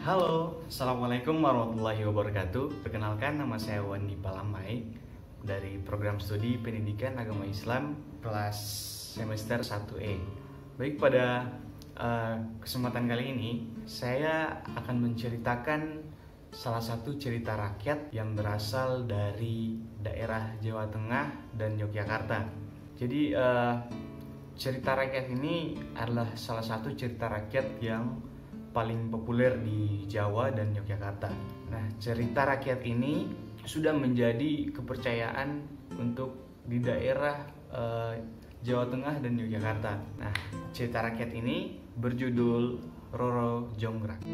Halo, Assalamualaikum warahmatullahi wabarakatuh. Perkenalkan, nama saya Wandi Palamai dari program studi Pendidikan Agama Islam kelas semester 1E. Baik, pada kesempatan kali ini saya akan menceritakan salah satu cerita rakyat yang berasal dari daerah Jawa Tengah dan Yogyakarta. Jadi cerita rakyat ini adalah salah satu cerita rakyat yang paling populer di Jawa dan Yogyakarta. Nah, cerita rakyat ini sudah menjadi kepercayaan untuk di daerah Jawa Tengah dan Yogyakarta. Nah, cerita rakyat ini berjudul Roro Jonggrang.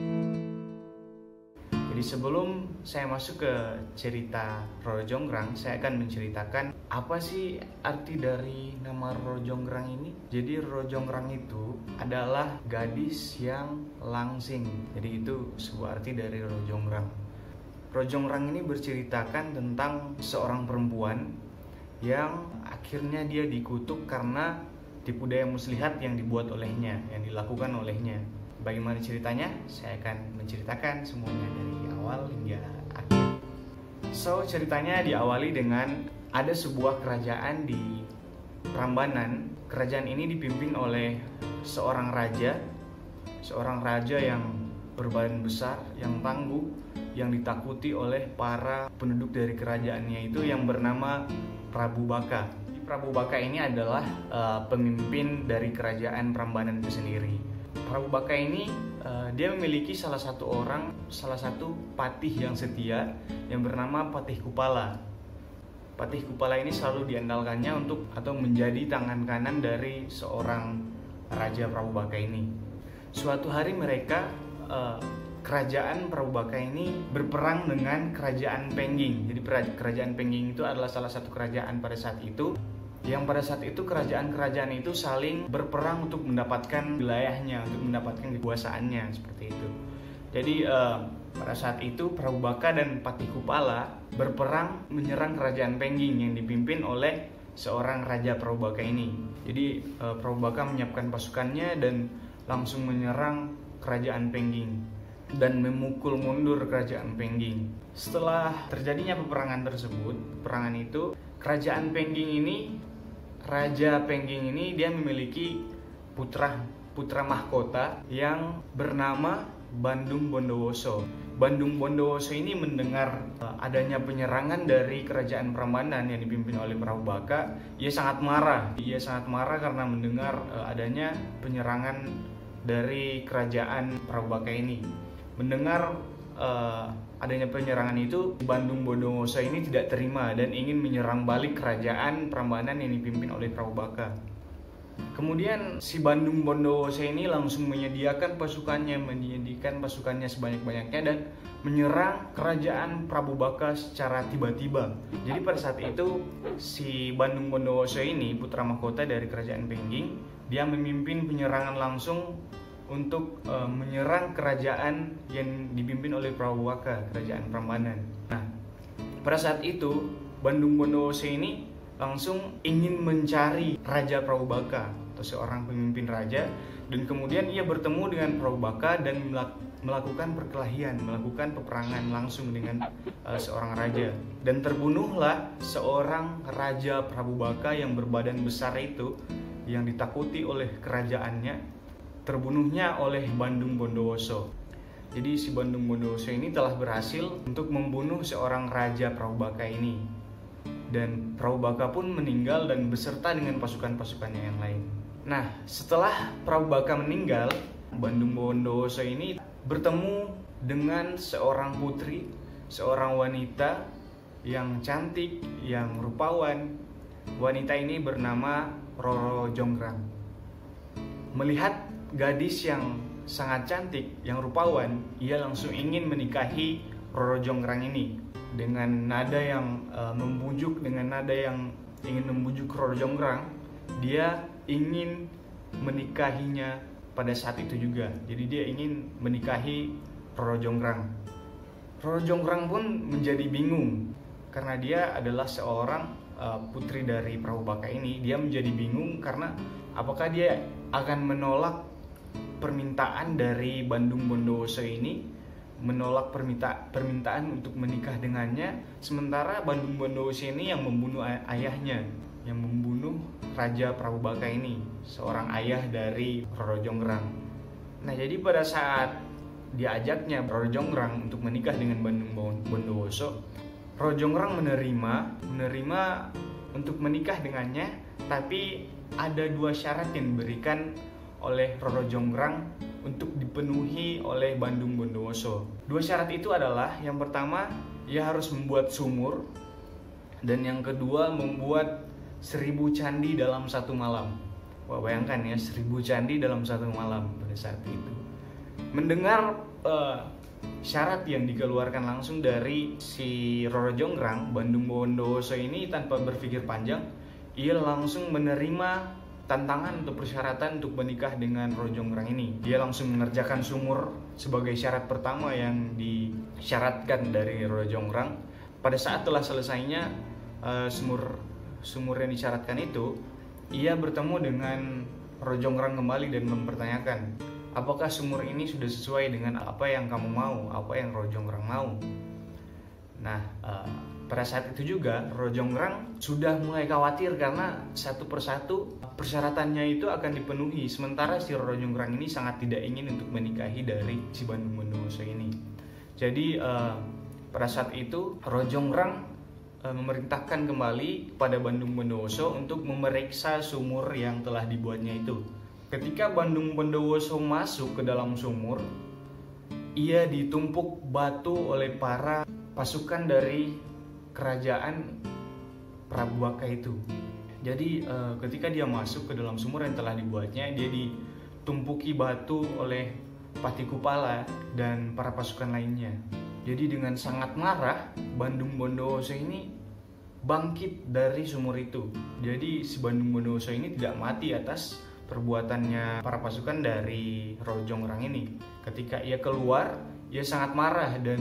Jadi sebelum saya masuk ke cerita Roro Jonggrang, saya akan menceritakan apa sih arti dari nama Roro Jonggrang ini. Jadi Roro Jonggrang itu adalah gadis yang langsing. Jadi itu sebuah arti dari Roro Jonggrang. Roro Jonggrang ini berceritakan tentang seorang perempuan yang akhirnya dia dikutuk karena tipu daya muslihat yang dibuat olehnya, yang dilakukan olehnya. Bagaimana ceritanya? Saya akan menceritakan semuanya dari awal hingga akhir. So, ceritanya diawali dengan ada sebuah kerajaan di Prambanan. Kerajaan ini dipimpin oleh seorang raja yang berbadan besar, yang tangguh, yang ditakuti oleh para penduduk dari kerajaannya itu yang bernama Prabu Baka. Prabu Baka ini adalah pemimpin dari kerajaan Prambanan itu sendiri. Prabu Baka ini dia memiliki salah satu patih yang setia yang bernama Patih Kupala. Patih Kupala ini selalu diandalkannya atau menjadi tangan kanan dari seorang Raja Prabu Baka ini. Suatu hari kerajaan Prabu Baka ini berperang dengan kerajaan Pengging. Jadi kerajaan Pengging itu adalah salah satu kerajaan pada saat itu yang pada saat itu kerajaan-kerajaan itu saling berperang untuk mendapatkan wilayahnya, untuk mendapatkan kekuasaannya, seperti itu. Jadi pada saat itu Prabu Baka dan Patih Kupala berperang menyerang kerajaan Pengging yang dipimpin oleh seorang Raja Prabu Baka ini. Jadi Prabu Baka menyiapkan pasukannya dan langsung menyerang kerajaan Pengging dan memukul mundur kerajaan Pengging. Setelah terjadinya peperangan itu kerajaan Pengging ini, Raja Pengging ini dia memiliki putra mahkota yang bernama Bandung Bondowoso. Bandung Bondowoso ini mendengar adanya penyerangan dari kerajaan Prambanan yang dipimpin oleh Prabu Baka. Ia sangat marah karena mendengar adanya penyerangan dari kerajaan Prabu Baka ini. Mendengar adanya penyerangan itu, Bandung Bondowoso ini tidak terima dan ingin menyerang balik kerajaan Prambanan yang dipimpin oleh Prabu Baka. Kemudian si Bandung Bondowoso ini langsung menyediakan pasukannya sebanyak-banyaknya dan menyerang kerajaan Prabu Baka secara tiba-tiba. Jadi pada saat itu si Bandung Bondowoso ini, putra mahkota dari kerajaan Pengging, dia memimpin penyerangan langsung untuk menyerang kerajaan yang dipimpin oleh Prabu Baka, kerajaan Prambanan. Nah, pada saat itu Bandung Bondowoso ini langsung ingin mencari Raja Prabu Baka atau seorang pemimpin raja, dan kemudian ia bertemu dengan Prabu Baka dan melakukan perkelahian, melakukan peperangan langsung dengan seorang raja, dan terbunuhlah seorang Raja Prabu Baka yang berbadan besar itu, yang ditakuti oleh kerajaannya. Terbunuhnya oleh Bandung Bondowoso. Jadi si Bandung Bondowoso ini telah berhasil untuk membunuh seorang Raja Prabu Baka ini. Dan Prabu Baka pun meninggal dan beserta dengan pasukan-pasukannya yang lain. Nah, setelah Prabu Baka meninggal, Bandung Bondowoso ini bertemu dengan seorang putri, seorang wanita yang cantik, yang rupawan. Wanita ini bernama Roro Jonggrang. Melihat gadis yang sangat cantik, yang rupawan, ia langsung ingin menikahi Roro Jonggrang ini dengan nada yang ingin membujuk Roro Jonggrang. Dia ingin menikahinya pada saat itu juga. Jadi dia ingin menikahi Roro Jonggrang. Roro Jonggrang pun menjadi bingung karena dia adalah seorang putri dari Prabu Baka ini. Dia menjadi bingung karena apakah dia akan menolak permintaan dari Bandung Bondowoso ini menolak permintaan untuk menikah dengannya, sementara Bandung Bondowoso ini yang membunuh ayahnya, yang membunuh Raja Prabubaka ini, seorang ayah dari Roro Jonggrang. Nah, jadi pada saat diajaknya Roro Jonggrang untuk menikah dengan Bandung Bondowoso, Roro Jonggrang menerima untuk menikah dengannya, tapi ada 2 syarat yang diberikan oleh Roro Jonggrang untuk dipenuhi oleh Bandung Bondowoso. 2 syarat itu adalah, yang pertama, ia harus membuat sumur, dan yang kedua membuat 1000 candi dalam 1 malam. Wah, bayangkan ya, 1000 candi dalam 1 malam pada saat itu. Mendengar syarat yang dikeluarkan langsung dari si Roro Jonggrang, Bandung Bondowoso ini tanpa berpikir panjang, ia langsung menerima tantangan atau persyaratan untuk menikah dengan Roro Jonggrang ini. Dia langsung mengerjakan sumur sebagai syarat pertama yang disyaratkan dari Roro Jonggrang. Pada saat telah selesainya sumur yang disyaratkan itu, ia bertemu dengan Roro Jonggrang kembali dan mempertanyakan, apakah sumur ini sudah sesuai dengan apa yang kamu mau, apa yang Roro Jonggrang mau. Nah, pada saat itu juga Roro Jonggrang sudah mulai khawatir karena satu persatu persyaratannya itu akan dipenuhi, sementara si Roro Jonggrang ini sangat tidak ingin untuk menikahi dari si Bandung Bondowoso ini. Jadi pada saat itu Roro Jonggrang memerintahkan kembali pada Bandung Bondowoso untuk memeriksa sumur yang telah dibuatnya itu. Ketika Bandung Bondowoso masuk ke dalam sumur, ia ditumpuk batu oleh para pasukan dari kerajaan Prabubaka itu. Jadi ketika dia masuk ke dalam sumur yang telah dibuatnya, dia ditumpuki batu oleh Patikupala dan para pasukan lainnya. Jadi dengan sangat marah, Bandung Bondowoso ini bangkit dari sumur itu. Jadi si Bandung Bondowoso ini tidak mati atas perbuatannya para pasukan dari Roro Jonggrang ini. Ketika ia keluar, ia sangat marah dan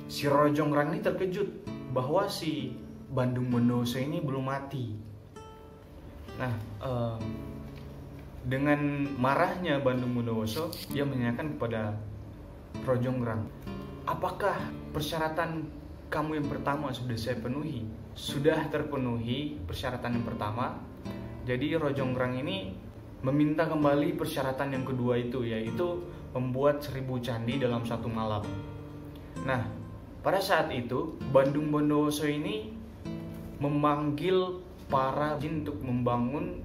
si Roro Jonggrang ini terkejut bahwa si Bandung Bondowoso ini belum mati. Nah, dengan marahnya Bandung Bondowoso, ia menanyakan kepada Roro Jonggrang, apakah persyaratan kamu yang pertama sudah saya penuhi? Sudah terpenuhi persyaratan yang pertama. Jadi Roro Jonggrang ini meminta kembali persyaratan yang kedua itu, yaitu membuat 1000 candi dalam 1 malam. Nah, pada saat itu Bandung Bondowoso ini memanggil para jin untuk membangun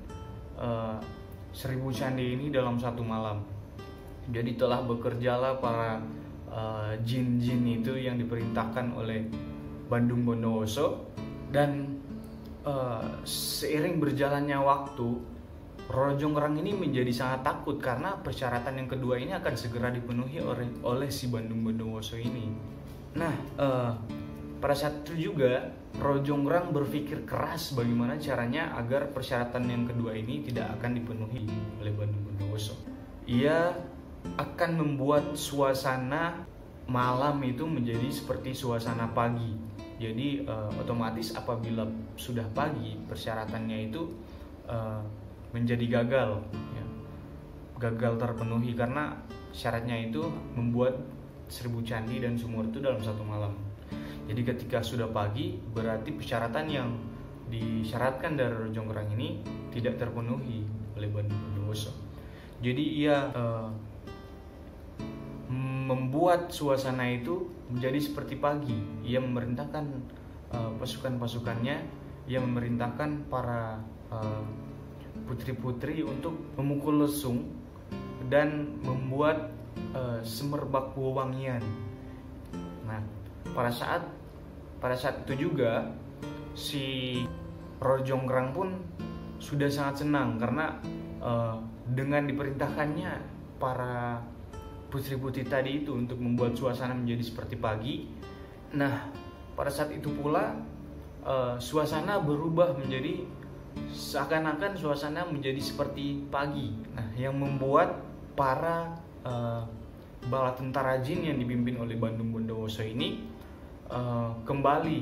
1000 candi ini dalam 1 malam. Jadi telah bekerjalah para jin-jin itu yang diperintahkan oleh Bandung Bondowoso, dan seiring berjalannya waktu, Roro Jonggrang ini menjadi sangat takut karena persyaratan yang kedua ini akan segera dipenuhi oleh si Bandung Bondowoso ini. Nah, pada saat itu juga Roro Jonggrang berpikir keras bagaimana caranya agar persyaratan yang kedua ini tidak akan dipenuhi oleh Bandung Bondowoso. Ia akan membuat suasana malam itu menjadi seperti suasana pagi. Jadi otomatis apabila sudah pagi, persyaratannya itu menjadi gagal, ya. Gagal terpenuhi karena syaratnya itu membuat 1000 candi dan sumur itu dalam 1 malam. Jadi ketika sudah pagi, berarti persyaratan yang disyaratkan dari Roro Jonggrang ini tidak terpenuhi oleh Bandung Bondowoso. Jadi ia membuat suasana itu menjadi seperti pagi. Ia memerintahkan pasukan-pasukannya, ia memerintahkan para putri-putri untuk memukul lesung dan membuat semerbak wewangian. Nah, pada saat itu juga si Roro Jonggrang pun sudah sangat senang karena dengan diperintahkannya para putri-putri tadi itu untuk membuat suasana menjadi seperti pagi. Nah, pada saat itu pula suasana berubah menjadi seakan-akan suasana menjadi seperti pagi. Nah, yang membuat para bala tentara jin yang dipimpin oleh Bandung Bondowoso ini kembali.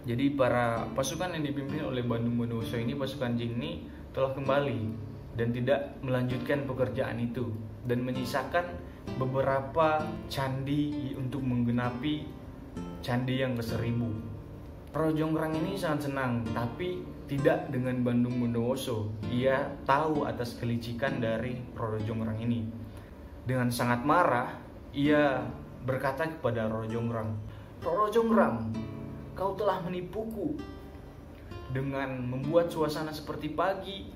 Jadi para pasukan yang dipimpin oleh Bandung Bondowoso ini, pasukan jin ini telah kembali dan tidak melanjutkan pekerjaan itu dan menyisakan beberapa candi untuk menggenapi candi yang ke-1000. Roro Jonggrang ini sangat senang, tapi tidak dengan Bandung Bondowoso. Ia tahu atas kelicikan dari Roro Jonggrang ini. Dengan sangat marah, ia berkata kepada Roro Jonggrang, "Roro Jonggrang, kau telah menipuku dengan membuat suasana seperti pagi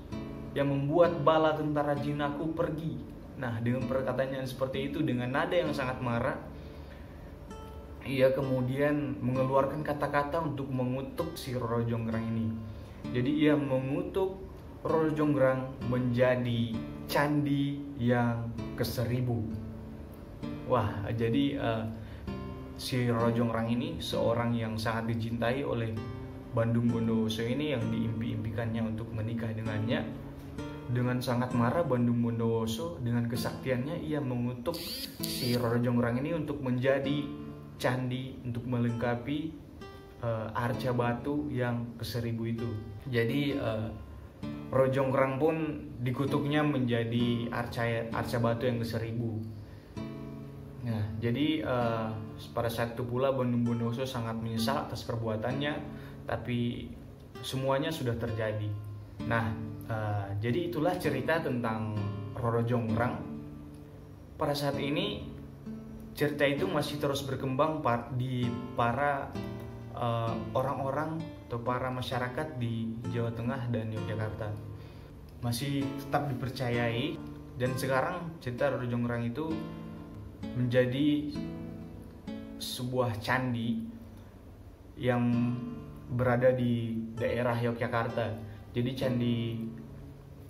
yang membuat bala tentara jinaku pergi." Nah, dengan perkataannya seperti itu, dengan nada yang sangat marah, ia kemudian mengeluarkan kata-kata untuk mengutuk si Roro Jonggrang ini. Jadi ia mengutuk Roro Jonggrang menjadi candi yang ke-1000. Wah, jadi si Roro Jonggrang ini seorang yang sangat dicintai oleh Bandung Bondowoso ini, yang diimpi-impikannya untuk menikah dengannya. Dengan sangat marah, Bandung Bondowoso dengan kesaktiannya ia mengutuk si Roro Jonggrang ini untuk menjadi candi untuk melengkapi arca batu yang ke-1000 itu. Jadi Roro Jonggrang pun dikutuknya menjadi arca batu yang ke-1000. Nah, jadi pada saat itu pula Bandung Bondowoso sangat menyesal atas perbuatannya, tapi semuanya sudah terjadi. Nah, jadi itulah cerita tentang Roro Jonggrang. Pada saat ini cerita itu masih terus berkembang di para orang-orang atau para masyarakat di Jawa Tengah dan Yogyakarta. Masih tetap dipercayai, dan sekarang cerita Roro Jonggrang itu menjadi sebuah candi yang berada di daerah Yogyakarta. Jadi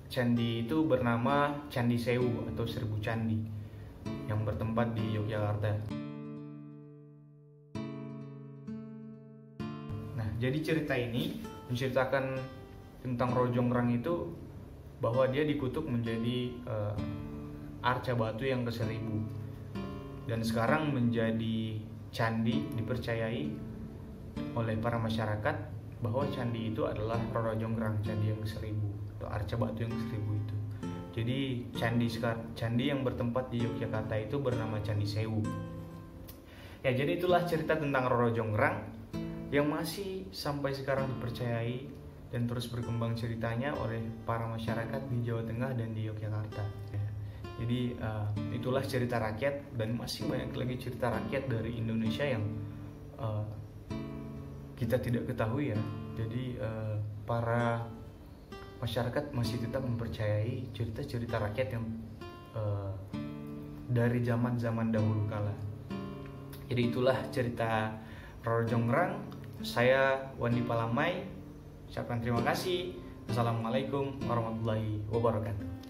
candi itu bernama Candi Sewu atau 1000 Candi yang bertempat di Yogyakarta. Nah, jadi cerita ini menceritakan tentang Roro Jonggrang itu, bahwa dia dikutuk menjadi arca batu yang ke-1000, dan sekarang menjadi candi, dipercayai oleh para masyarakat bahwa candi itu adalah Roro Jonggrang, candi yang ke-1000 atau arca batu yang ke-1000 itu. Jadi candi yang bertempat di Yogyakarta itu bernama Candi Sewu. Ya, jadi itulah cerita tentang Roro Jonggrang yang masih sampai sekarang dipercayai dan terus berkembang ceritanya oleh para masyarakat di Jawa Tengah dan di Yogyakarta. Ya, jadi itulah cerita rakyat, dan masih banyak lagi cerita rakyat dari Indonesia yang kita tidak ketahui ya. Jadi para masyarakat masih tetap mempercayai cerita-cerita rakyat yang dari zaman-zaman dahulu kala. Jadi itulah cerita Roro Jonggrang. Saya Wandi Palamai ucapkan terima kasih. Assalamualaikum warahmatullahi wabarakatuh.